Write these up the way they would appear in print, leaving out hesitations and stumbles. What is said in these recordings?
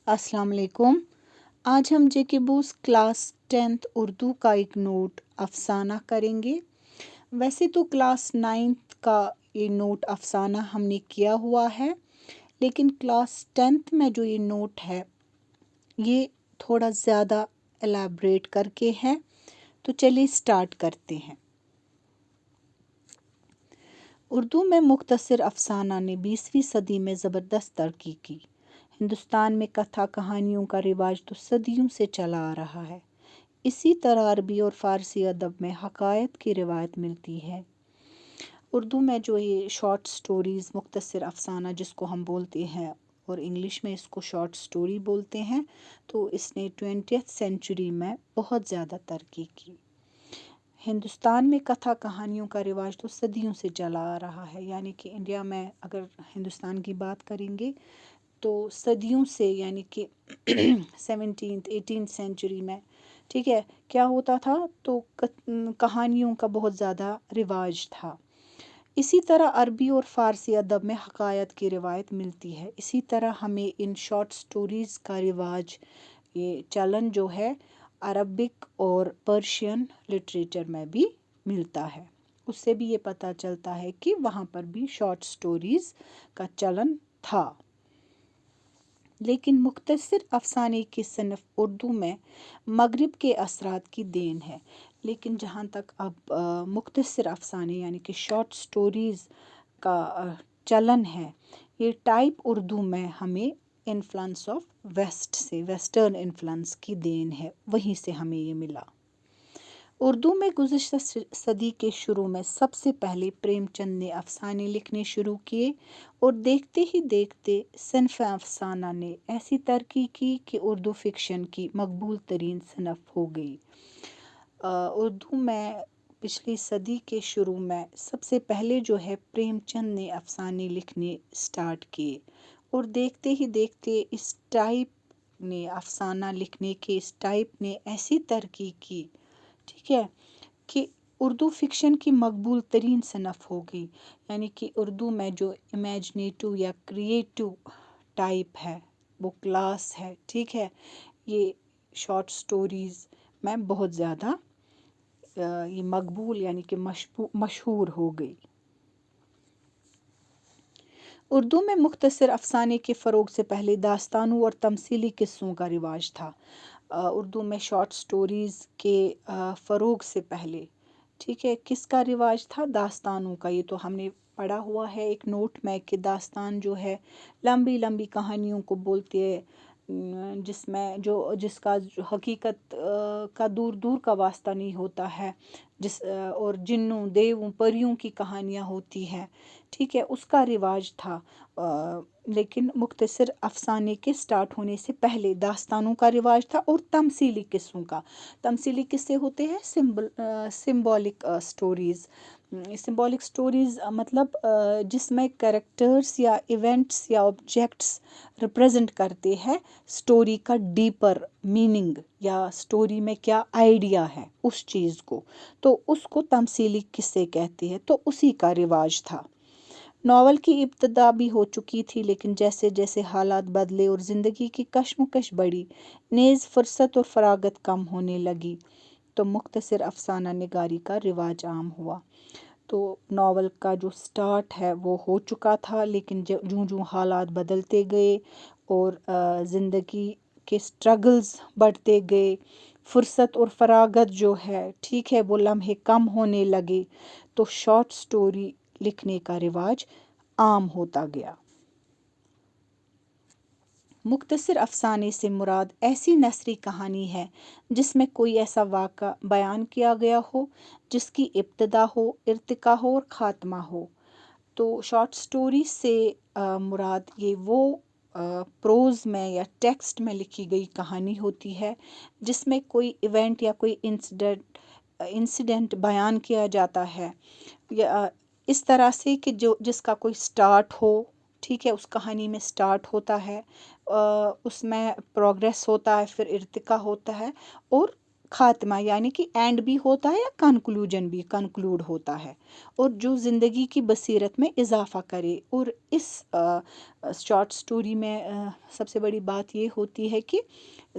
अस्सलाम वालेकुम। आज हम जेके बूस क्लास 10th उर्दू का एक नोट अफसाना करेंगे। वैसे तो क्लास 9th का ये नोट अफसाना हमने किया हुआ है, लेकिन क्लास 10th में जो ये नोट है ये थोड़ा ज़्यादा एलैबोरेट करके है। तो चलिए स्टार्ट करते हैं। उर्दू में मुख्तसर अफसाना ने 20वीं सदी में ज़बरदस्त तरक्की की। हिंदुस्तान में कथा कहानियों का रिवाज तो सदियों से चला आ रहा है। इसी तरह अरबी और फ़ारसी अदब में हकायत की रिवायत मिलती है। उर्दू में जो ये शॉर्ट स्टोरीज़ मुख्तसर अफसाना जिसको हम बोलते हैं और इंग्लिश में इसको शॉर्ट स्टोरी बोलते हैं, तो इसने 20th सेंचुरी में बहुत ज़्यादा तरक्की की। हिंदुस्तान में कथा कहानियों का रिवाज तो सदियों से चला आ रहा है, यानी कि इंडिया में अगर हिंदुस्तान की बात करेंगे तो सदियों से, यानी कि 17th 18th सेंचुरी में, ठीक है, क्या होता था तो कहानियों का बहुत ज़्यादा रिवाज था। इसी तरह अरबी और फ़ारसी अदब में हकायत की रिवायत मिलती है। इसी तरह हमें इन शॉर्ट स्टोरीज़ का रिवाज, ये चलन जो है अरबिक और पर्शियन लिटरेचर में भी मिलता है। उससे भी ये पता चलता है कि वहाँ पर भी शॉर्ट स्टोरीज़ का चलन था। लेकिन मुख्तसर अफसाने की सनफ़ उर्दू में मगरिब के असरात की देन है। लेकिन जहाँ तक अब मुख्तसर अफसाने यानी कि शॉर्ट स्टोरीज़ का चलन है, ये टाइप उर्दू में हमें इन्फ्लुएंस ऑफ वेस्ट से, वेस्टर्न इन्फ्लुएंस की देन है, वहीं से हमें ये मिला। उर्दू में गुज़िश्ता सदी के शुरू में सबसे पहले प्रेमचंद ने अफसाने लिखने शुरू किए और देखते ही देखते सनफ़ अफसाना ने ऐसी तरक्की की कि उर्दू फिक्शन की मकबूल तरीन सनफ़ हो गई। उर्दू में पिछली सदी के शुरू में सबसे पहले जो है प्रेमचंद ने अफसाने लिखने स्टार्ट किए और देखते ही देखते इस टाइप ने, अफसाना लिखने के इस टाइप ने ऐसी तरक्की की, ठीक है, कि उर्दू फिक्शन की मकबूल तरीन सनफ़ हो गई। यानी कि उर्दू में जो इमेजिनेटिव या क्रिएटिव टाइप है वो क्लास है, ठीक है, ये शॉर्ट स्टोरीज़ में बहुत ज़्यादा ये मकबूल यानी कि मशहूर हो गई। उर्दू में मुख्तसर अफसाने के फ़रोग से पहले दास्तानों और तमसीली किस्सों का रिवाज था। उर्दू में शॉर्ट स्टोरीज़ के फ़रोग से पहले, ठीक है, किसका रिवाज था? दास्तानों का। ये तो हमने पढ़ा हुआ है एक नोट में कि दास्तान जो है लंबी लंबी कहानियों को बोलती है, जिसमें जिसका जो हकीकत का दूर दूर का वास्ता नहीं होता है, और जिन्नों देवों परियों की कहानियाँ होती हैं, ठीक है, उसका रिवाज था। लेकिन मुख्तसर अफसाने के स्टार्ट होने से पहले दास्तानों का रिवाज था और तमसीली किस्सों का। तमसीली किस्से होते हैं सिंबॉलिक स्टोरीज़। सिंबॉलिक स्टोरीज़ मतलब जिसमें कैरेक्टर्स या इवेंट्स या ऑब्जेक्ट्स रिप्रेजेंट करते हैं स्टोरी का डीपर मीनिंग या स्टोरी में क्या आइडिया है उस चीज़ को, तो उसको तमसीली किस्से कहते हैं। तो उसी का रिवाज था। नॉवल की इब्तिदा भी हो चुकी थी, लेकिन जैसे जैसे हालात बदले और ज़िंदगी की कश्मकश बढ़ी, नेज़ फुर्सत और फरागत कम होने लगी, तो मुख्तसर अफसाना निगारी का रिवाज आम हुआ। तो नॉवल का जो स्टार्ट है वो हो चुका था, लेकिन जूँ जूँ हालात बदलते गए और ज़िंदगी के स्ट्रगल्स बढ़ते गए, फुर्सत और फरागत जो है, ठीक है, वो लम्हे कम होने लगे, तो शॉर्ट स्टोरी लिखने का रिवाज आम होता गया। मुख्तसर अफसाने से मुराद ऐसी नसरी कहानी है जिसमें कोई ऐसा वाक़ा बयान किया गया हो जिसकी इब्तिदा हो, इर्तिका हो और ख़ात्मा हो। तो शॉर्ट स्टोरी से मुराद ये वो प्रोज़ में या टेक्स्ट में लिखी गई कहानी होती है जिसमें कोई इवेंट या कोई इंसिडेंट बयान किया जाता है, या इस तरह से कि जो जिसका कोई स्टार्ट हो, ठीक है, उस कहानी में स्टार्ट होता है, उसमें प्रोग्रेस होता है, फिर इर्तिका होता है और खात्मा यानी कि एंड भी होता है या कंक्लूजन भी कंक्लूड होता है, और जो ज़िंदगी की बसीरत में इजाफ़ा करे। और इस शॉर्ट स्टोरी में सबसे बड़ी बात ये होती है कि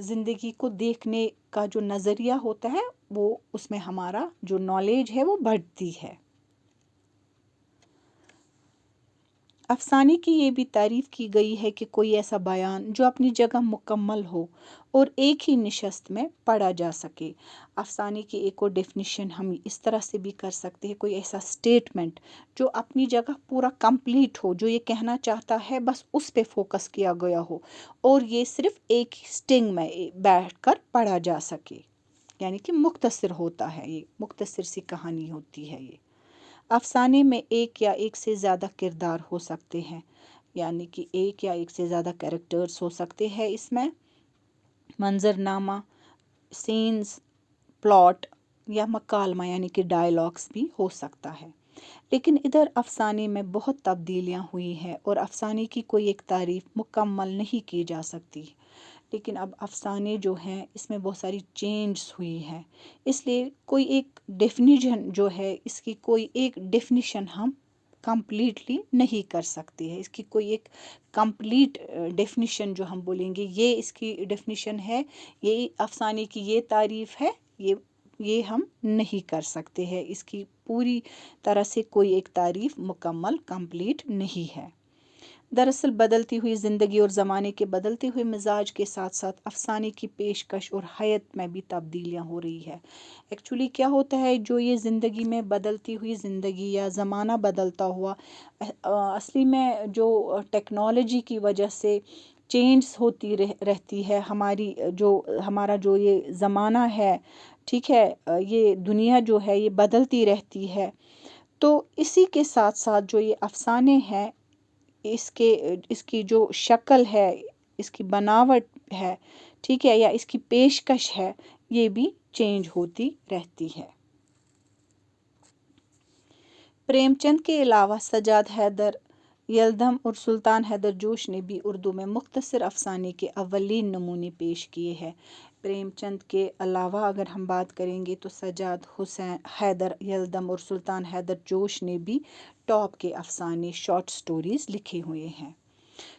ज़िंदगी को देखने का जो नज़रिया होता है वो उसमें हमारा जो नॉलेज है वो बढ़ती है। अफसाने की ये भी तारीफ़ की गई है कि कोई ऐसा बयान जो अपनी जगह मुकम्मल हो और एक ही नशस्त में पढ़ा जा सके। अफसाने की एक और डेफिनेशन हम इस तरह से भी कर सकते हैं, कोई ऐसा स्टेटमेंट जो अपनी जगह पूरा कंप्लीट हो, जो ये कहना चाहता है बस उस पे फोकस किया गया हो और ये सिर्फ एक ही स्टिंग में बैठकर पढ़ा जा सके, यानी कि मुख्तसर होता है, ये मुख्तसर सी कहानी होती है ये। अफसाने में एक या एक से ज़्यादा किरदार हो सकते हैं, यानी कि एक या एक से ज़्यादा कैरेक्टर्स हो सकते हैं इसमें। मंजरनामा, सीन्स, प्लॉट या मकालमा यानी कि डायलॉग्स भी हो सकता है। लेकिन इधर अफसाने में बहुत तब्दीलियाँ हुई हैं और अफसाने की कोई एक तारीफ़ मुकम्मल नहीं की जा सकती। लेकिन अब अफसाने जो हैं इसमें बहुत सारी चेंज हुई है, इसलिए कोई एक डेफिनेशन जो है, इसकी कोई एक डेफिनेशन हम कंप्लीटली नहीं कर सकते हैं। इसकी कोई एक कंप्लीट डेफिनेशन जो हम बोलेंगे ये इसकी डेफिनेशन है, ये अफसाने की ये तारीफ़ है, ये हम नहीं कर सकते हैं। इसकी पूरी तरह से कोई एक तारीफ़ मुकम्मल कंप्लीट नहीं है। दरअसल बदलती हुई ज़िंदगी और ज़माने के बदलते हुए मिजाज के साथ साथ अफसाने की पेशकश और हयत में भी तब्दीलियाँ हो रही है। एक्चुअली क्या होता है, जो ये ज़िंदगी में बदलती हुई ज़िंदगी या ज़माना बदलता हुआ असली में जो टेक्नोलॉजी की वजह से चेंज होती रहती है, हमारा जो ये ज़माना है, ठीक है, ये दुनिया जो है ये बदलती रहती है। तो इसी के साथ साथ जो ये अफसाने हैं, इसके इसकी जो शक्ल है, इसकी बनावट है, ठीक है, या इसकी पेशकश है, ये भी चेंज होती रहती है। प्रेमचंद के अलावा सजाद हैदर यलदम और सुल्तान हैदर जोश ने भी उर्दू में मुख्तसर अफसाने के अवलीन नमूने पेश किए हैं। प्रेमचंद के अलावा अगर हम बात करेंगे तो सजाद हुसैन हैदर यलदम और सुल्तान हैदर जोश ने भी टॉप के अफसाने शॉर्ट स्टोरीज़ लिखे हुए हैं।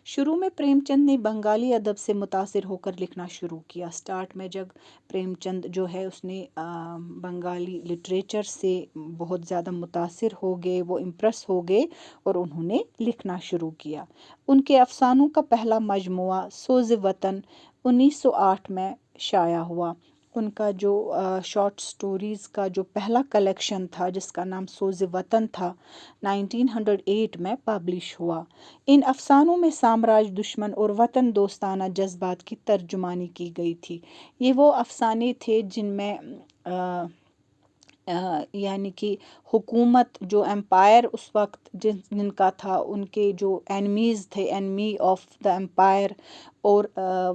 शुरू में प्रेमचंद ने बंगाली अदब से मुतासिर होकर लिखना शुरू किया। स्टार्ट में जब प्रेमचंद जो है उसने बंगाली लिटरेचर से बहुत ज़्यादा मुतासिर हो गए, वो इम्प्रेस हो गए और उन्होंने लिखना शुरू किया। उनके अफसानों का पहला मजमुआ सोज़ वतन 1908 में शाया हुआ। उनका जो शॉर्ट स्टोरीज़ का जो पहला कलेक्शन था जिसका नाम सोज़ वतन था, 1908 में पब्लिश हुआ। इन अफसानों में साम्राज्य दुश्मन और वतन दोस्ताना जज्बात की तर्जुमानी की गई थी। ये वो अफसाने थे जिनमें यानी कि हुकूमत जो एम्पायर उस वक्त जिनका था, उनके जो एनमीज़ थे, एनमी ऑफ द एम्पायर, और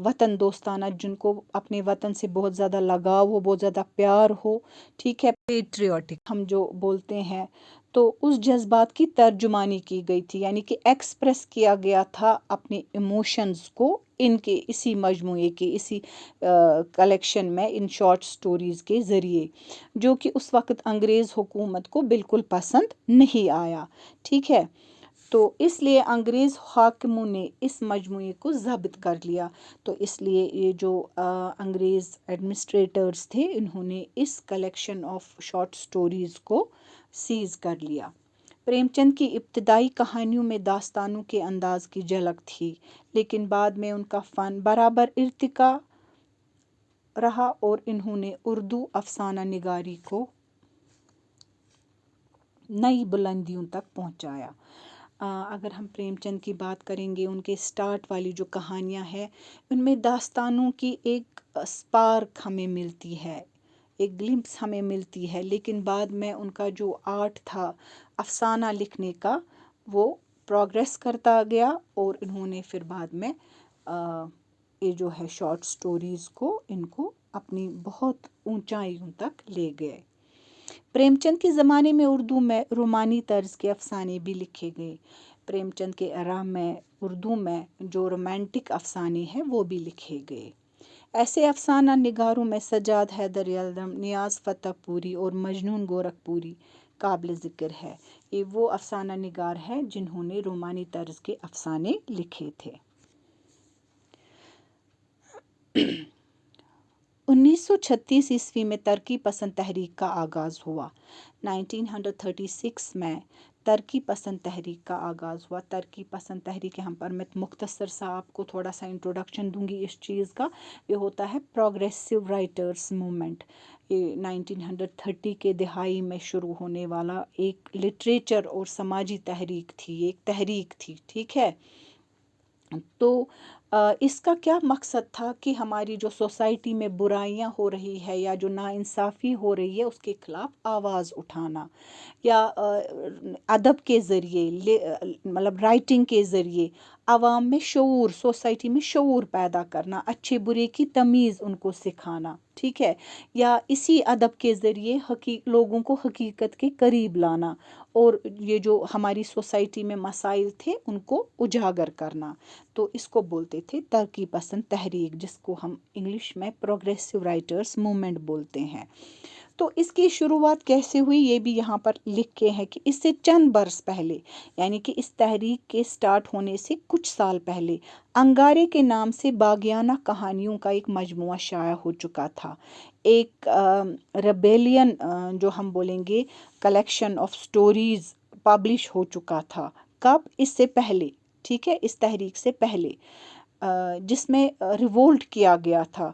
वतन दोस्ताना जिनको अपने वतन से बहुत ज़्यादा लगाव हो, बहुत ज़्यादा प्यार हो, ठीक है, पेट्रियाटिक हम जो बोलते हैं, तो उस जज्बात की तर्जुमानी की गई थी, यानी कि एक्सप्रेस किया गया था अपने इमोशंस को इनके इसी मजमूए के इसी कलेक्शन में, इन शॉर्ट स्टोरीज़ के ज़रिए, जो कि उस वक्त अंग्रेज़ हुकूमत को बिल्कुल पसंद नहीं आया, ठीक है। तो इसलिए अंग्रेज़ हाकिमों ने इस मजमूए को ज़ब्त कर लिया। तो इसलिए ये जो अंग्रेज़ एडमिनिस्ट्रेटर्स थे, इन्होंने इस कलेक्शन ऑफ शॉर्ट स्टोरीज़ को सीज़ कर लिया। प्रेमचंद की इब्तदाई कहानियों में दास्तानों के अंदाज की झलक थी, लेकिन बाद में उनका फ़न बराबर इर्तिका रहा और इन्होंने उर्दू अफसाना निगारी को नई बुलंदियों तक पहुंचाया। अगर हम प्रेमचंद की बात करेंगे, उनके स्टार्ट वाली जो कहानियां हैं, उनमें दास्तानों की एक स्पार्क हमें मिलती है, एक ग्लिम्प्स हमें मिलती है, लेकिन बाद में उनका जो आर्ट था अफसाना लिखने का, वो प्रोग्रेस करता गया और इन्होंने फिर बाद में ये जो है शॉर्ट स्टोरीज़ को, इनको अपनी बहुत ऊंचाइयों तक ले गए। प्रेमचंद के ज़माने में उर्दू में रोमानी तर्ज के अफसाने भी लिखे गए। प्रेमचंद के एरा में उर्दू में जो रोमांटिक अफसाने हैं वो भी लिखे गए। ایسے افسانہ نگاروں میں سجاد حیدر یلدم، نیاز فتح پوری اور مجنون گورکھپوری قابل ذکر ہے۔ یہ وہ افسانہ نگار ہیں جنہوں نے رومانی طرز کے افسانے لکھے تھے۔ 1936 میں ترقی پسند تحریک کا آغاز ہوا۔ 1936 میں ترقی پسند تحریک کا آغاز ہوا۔ ترقی پسند تحریک یہاں پر میں مختصر سا آپ کو تھوڑا سا انٹروڈکشن دوں گی اس چیز کا۔ یہ ہوتا ہے پروگریسو رائٹرز موومنٹ۔ یہ 1930 کے دہائی میں شروع ہونے والا ایک لٹریچر اور سماجی تحریک تھی، ایک تحریک تھی، ٹھیک ہے۔ تو اس کا کیا مقصد تھا کہ ہماری جو سوسائٹی میں برائیاں ہو رہی ہے یا جو ناانصافی ہو رہی ہے اس کے خلاف آواز اٹھانا، یا ادب کے ذریعے، مطلب رائٹنگ کے ذریعے عوام میں شعور، سوسائٹی میں شعور پیدا کرنا، اچھے برے کی تمیز ان کو سکھانا، ٹھیک ہے، یا اسی ادب کے ذریعے لوگوں کو حقیقت کے قریب لانا اور یہ جو ہماری سوسائٹی میں مسائل تھے ان کو اجاگر کرنا۔ تو اس کو بولتے تھے ترقی پسند تحریک، جس کو ہم انگلش میں پروگریسو رائٹرز موومنٹ بولتے ہیں۔ تو اس کی شروعات کیسے ہوئی یہ بھی یہاں پر لکھے ہیں کہ اس سے چند برس پہلے، یعنی کہ اس تحریک کے سٹارٹ ہونے سے کچھ سال پہلے، انگارے کے نام سے باغیانہ کہانیوں کا ایک مجموعہ شائع ہو چکا تھا۔ ایک ریبیلین جو ہم بولیں گے کلیکشن آف سٹوریز پبلش ہو چکا تھا۔ کب؟ اس سے پہلے، ٹھیک ہے، اس تحریک سے پہلے، جس میں ریوولٹ کیا گیا تھا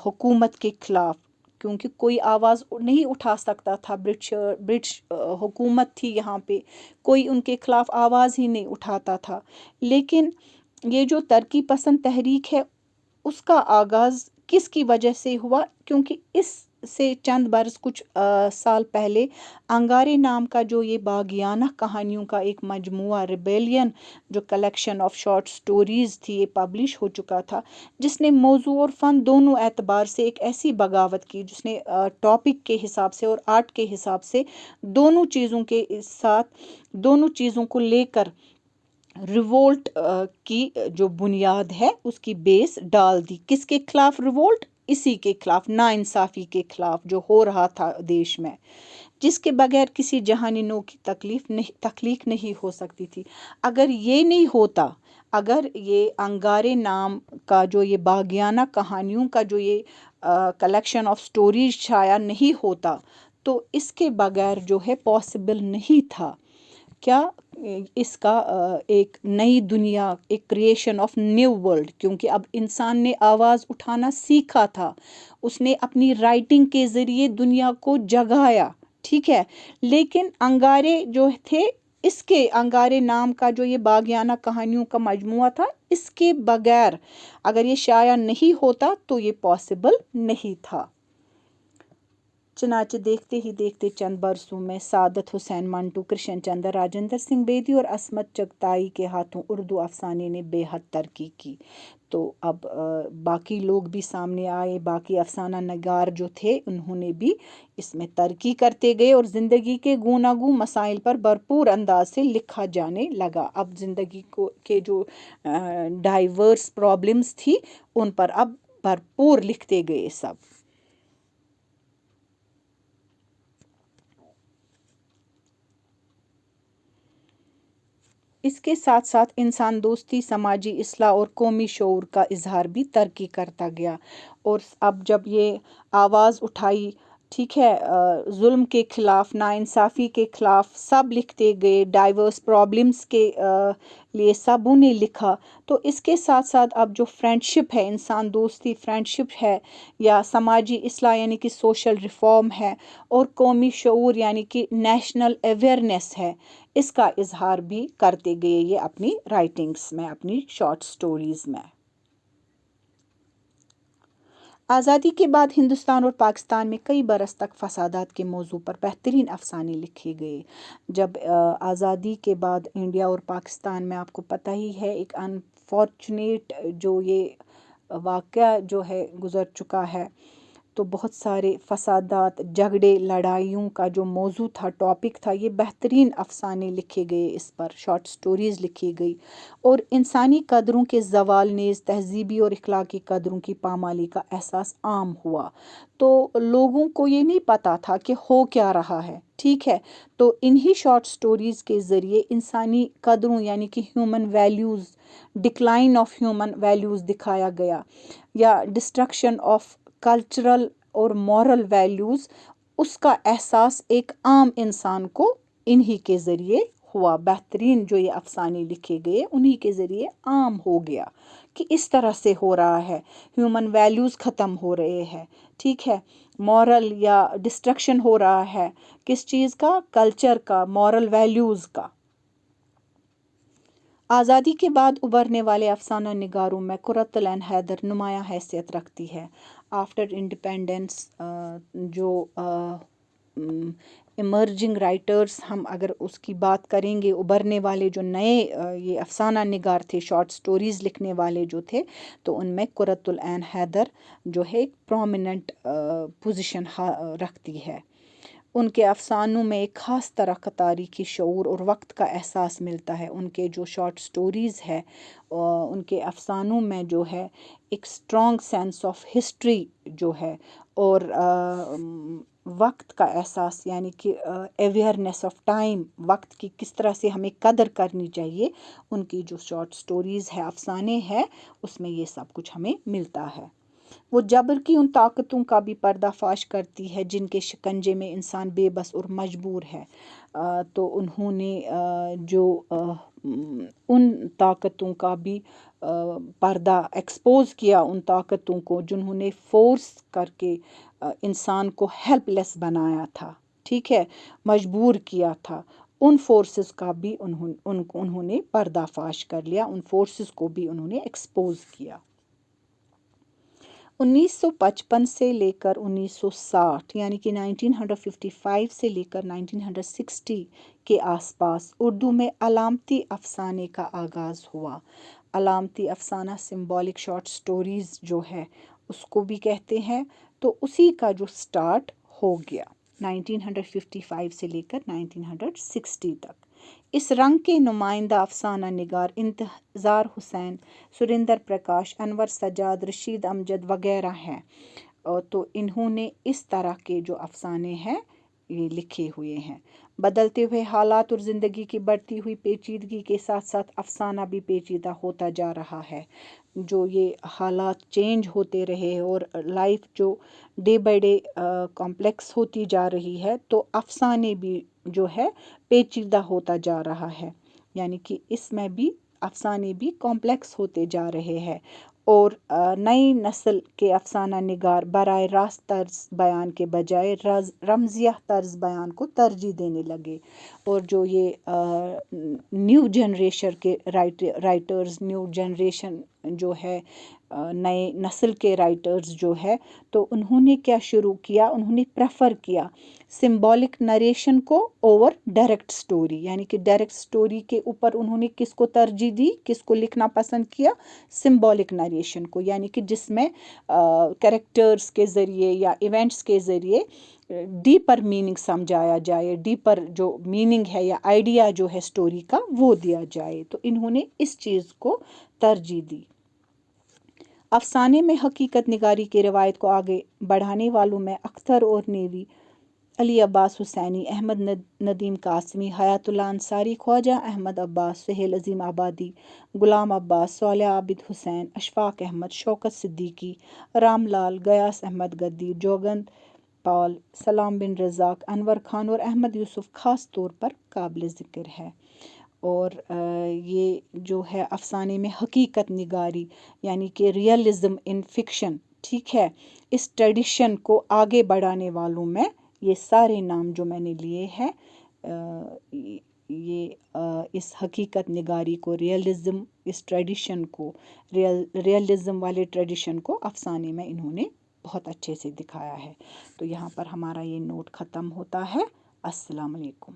حکومت کے خلاف، کیونکہ کوئی آواز نہیں اٹھا سکتا تھا۔ برٹش حکومت تھی یہاں پہ، کوئی ان کے خلاف آواز ہی نہیں اٹھاتا تھا۔ لیکن یہ جو ترقی پسند تحریک ہے اس کا آغاز کس کی وجہ سے ہوا؟ کیونکہ اس سے چند برس کچھ سال پہلے انگارے نام کا جو یہ باغیانہ کہانیوں کا ایک مجموعہ ریبیلین جو کلیکشن آف شارٹ سٹوریز تھی، یہ پبلش ہو چکا تھا، جس نے موضوع اور فن دونوں اعتبار سے ایک ایسی بغاوت کی، جس نے ٹاپک کے حساب سے اور آرٹ کے حساب سے دونوں چیزوں کے ساتھ، دونوں چیزوں کو لے کر ریوولٹ کی جو بنیاد ہے اس کی بیس ڈال دی۔ کس کے خلاف ریوولٹ؟ اسی کے خلاف، ناانصافی کے خلاف جو ہو رہا تھا دیش میں، جس کے بغیر کسی جہانی نو کی تخلیق نہیں ہو سکتی تھی۔ اگر یہ نہیں ہوتا، اگر یہ انگارے نام کا جو یہ باغیانہ کہانیوں کا جو یہ کلیکشن آف سٹوریز شائع نہیں ہوتا تو اس کے بغیر جو ہے پاسبل نہیں تھا کیا اس کا ایک نئی دنیا، ایک کریشن آف نیو ورلڈ، کیونکہ اب انسان نے آواز اٹھانا سیکھا تھا، اس نے اپنی رائٹنگ کے ذریعے دنیا کو جگایا، ٹھیک ہے۔ لیکن انگارے جو تھے، اس کے انگارے نام کا جو یہ باغیانہ کہانیوں کا مجموعہ تھا، اس کے بغیر اگر یہ شائع نہیں ہوتا تو یہ پاسبل نہیں تھا۔ چنانچہ دیکھتے ہی دیکھتے چند برسوں میں سعادت حسین منٹو، کرشن چندر، راجندر سنگھ بیدی اور عصمت چغتائی کے ہاتھوں اردو افسانے نے بے حد ترقی کی۔ تو اب باقی لوگ بھی سامنے آئے، باقی افسانہ نگار جو تھے انہوں نے بھی اس میں ترقی کرتے گئے اور زندگی کے گوناگوں مسائل پر بھرپور انداز سے لکھا جانے لگا۔ اب زندگی کے جو ڈائیورس پرابلمز تھی ان پر اب بھرپور لکھتے گئے سب۔ اس کے ساتھ ساتھ انسان دوستی، سماجی اصلاح اور قومی شعور کا اظہار بھی ترقی کرتا گیا۔ اور اب جب یہ آواز اٹھائی، ٹھیک ہے، ظلم کے خلاف، ناانصافی کے خلاف سب لکھتے گئے، ڈائیورس پرابلمز کے لیے سبوں نے لکھا، تو اس کے ساتھ ساتھ اب جو فرینڈشپ ہے، انسان دوستی فرینڈشپ ہے، یا سماجی اصلاح یعنی کہ سوشل ریفارم ہے، اور قومی شعور یعنی کہ نیشنل اویئرنیس ہے، اس کا اظہار بھی کرتے گئے یہ اپنی رائٹنگز میں، اپنی شارٹ سٹوریز میں۔ آزادی کے بعد ہندوستان اور پاکستان میں کئی برس تک فسادات کے موضوع پر بہترین افسانے لکھے گئے۔ جب آزادی کے بعد انڈیا اور پاکستان میں، آپ کو پتہ ہی ہے، ایک انفارچونیٹ جو یہ واقعہ جو ہے گزر چکا ہے، تو بہت سارے فسادات، جھگڑے، لڑائیوں کا جو موضوع تھا، ٹاپک تھا، یہ بہترین افسانے لکھے گئے، اس پر شارٹ سٹوریز لکھی گئی، اور انسانی قدروں کے زوال نیز تہذیبی اور اخلاقی قدروں کی پامالی کا احساس عام ہوا۔ تو لوگوں کو یہ نہیں پتا تھا کہ ہو کیا رہا ہے، ٹھیک ہے، تو انہی شارٹ سٹوریز کے ذریعے انسانی قدروں یعنی کہ human values, decline of human values دکھایا گیا، یا ڈسٹرکشن آف کلچرل اور مورل ویلیوز، اس کا احساس ایک عام انسان کو انہی کے ذریعے ہوا۔ بہترین جو یہ افسانے لکھے گئے انہی کے ذریعے عام ہو گیا کہ اس طرح سے ہو رہا ہے، ہیومن ویلیوز ختم ہو رہے ہیں، ٹھیک ہے، مورل یا ڈسٹرکشن ہو رہا ہے، کس چیز کا؟ کلچر کا، مورل ویلیوز کا۔ آزادی کے بعد ابھرنے والے افسانہ نگاروں میں قرۃ العین حیدر نمایاں حیثیت رکھتی ہے۔ آفٹر انڈیپینڈنس جو ایمرجنگ رائٹرز، ہم اگر اس کی بات کریں گے، ابھرنے والے جو نئے یہ افسانہ نگار تھے، شارٹ سٹوریز لکھنے والے جو تھے، تو ان میں قرۃ العین حیدر جو ہے ایک پرومیننٹ پوزیشن رکھتی ہے۔ ان کے افسانوں میں ایک خاص طرح کا تاریخی شعور اور وقت کا احساس ملتا ہے۔ ان کے جو شارٹ سٹوریز ہے، ان کے افسانوں میں جو ہے ایک اسٹرانگ سینس آف ہسٹری جو ہے، اور وقت کا احساس، یعنی کہ اویئرنیس آف ٹائم، وقت کی کس طرح سے ہمیں قدر کرنی چاہیے، ان کی جو شارٹ سٹوریز ہے، افسانے ہیں، اس میں یہ سب کچھ ہمیں ملتا ہے۔ وہ جبر کی ان طاقتوں کا بھی پردہ فاش کرتی ہے جن کے شکنجے میں انسان بے بس اور مجبور ہے۔ تو انہوں نے جو ان طاقتوں کا بھی پردہ ایکسپوز کیا، ان طاقتوں کو جنہوں نے فورس کر کے انسان کو ہیلپ لیس بنایا تھا، ٹھیک ہے، مجبور کیا تھا، ان فورسز کا بھی انہوں نے پردہ فاش کر لیا، ان فورسز کو بھی انہوں نے ایکسپوز کیا۔ 1955 سے لے کر 1960 یعنی کہ 1955 سے لے کر 1960 کے آس پاس اردو میں علامتی افسانے کا آغاز ہوا۔ علامتی افسانہ سمبولک شارٹ سٹوریز جو ہے اس کو بھی کہتے ہیں، تو اسی کا جو سٹارٹ ہو گیا 1955 سے لے کر 1960 تک۔ اس رنگ کے نمائندہ افسانہ نگار انتظار حسین، سریندر پرکاش، انور سجاد، رشید امجد وغیرہ ہیں، تو انہوں نے اس طرح کے جو افسانے ہیں یہ لکھے ہوئے ہیں۔ بدلتے ہوئے حالات اور زندگی کی بڑھتی ہوئی پیچیدگی کے ساتھ ساتھ افسانہ بھی پیچیدہ ہوتا جا رہا ہے۔ جو یہ حالات چینج ہوتے رہے اور لائف جو ڈے بائی ڈے کمپلیکس ہوتی جا رہی ہے، تو افسانے بھی جو ہے پیچیدہ ہوتا جا رہا ہے، یعنی کہ اس میں بھی افسانے بھی کمپلیکس ہوتے جا رہے ہیں، اور نئی نسل کے افسانہ نگار براہ راست طرز بیان کے بجائے رمزیہ طرز بیان کو ترجیح دینے لگے، اور جو یہ نیو جنریشن کے رائٹرز، نیو جنریشن جو ہے، نئے نسل کے رائٹرز جو ہے، تو انہوں نے کیا شروع کیا، انہوں نے پریفر کیا سمبولک نریشن کو اوور ڈائریکٹ سٹوری، یعنی کہ ڈائریکٹ سٹوری کے اوپر انہوں نے کس کو ترجیح دی، کس کو لکھنا پسند کیا؟ سمبولک نریشن کو، یعنی کہ جس میں کریکٹرز کے ذریعے یا ایونٹس کے ذریعے ڈیپر میننگ سمجھایا جائے، ڈیپر جو میننگ ہے یا آئیڈیا جو ہے سٹوری کا وہ دیا جائے، تو انہوں نے اس چیز کو ترجیح دی۔ افسانے میں حقیقت نگاری کی روایت کو آگے بڑھانے والوں میں اختر اور نیوی، علی عباس حسینی، احمد ندیم قاسمی، حیات اللہ انصاری، خواجہ احمد عباس، سہیل عظیم آبادی، غلام عباس، صالح عابد حسین، اشفاق احمد، شوکت صدیقی، رام لال، غیاث احمد گدی، جوگند پال، سلام بن رزاق، انور خان اور احمد یوسف خاص طور پر قابل ذکر ہے۔ اور یہ جو ہے افسانے میں حقیقت نگاری یعنی کہ ریئلزم ان فکشن، ٹھیک ہے، اس ٹریڈیشن کو آگے بڑھانے والوں میں یہ سارے نام جو میں نے لیے ہیں، یہ اس حقیقت نگاری کو، ریئلزم، اس ٹریڈیشن کو، ریئلزم والے ٹریڈیشن کو افسانے میں انہوں نے بہت اچھے سے دکھایا ہے۔ تو یہاں پر ہمارا یہ نوٹ ختم ہوتا ہے۔ السلام علیکم۔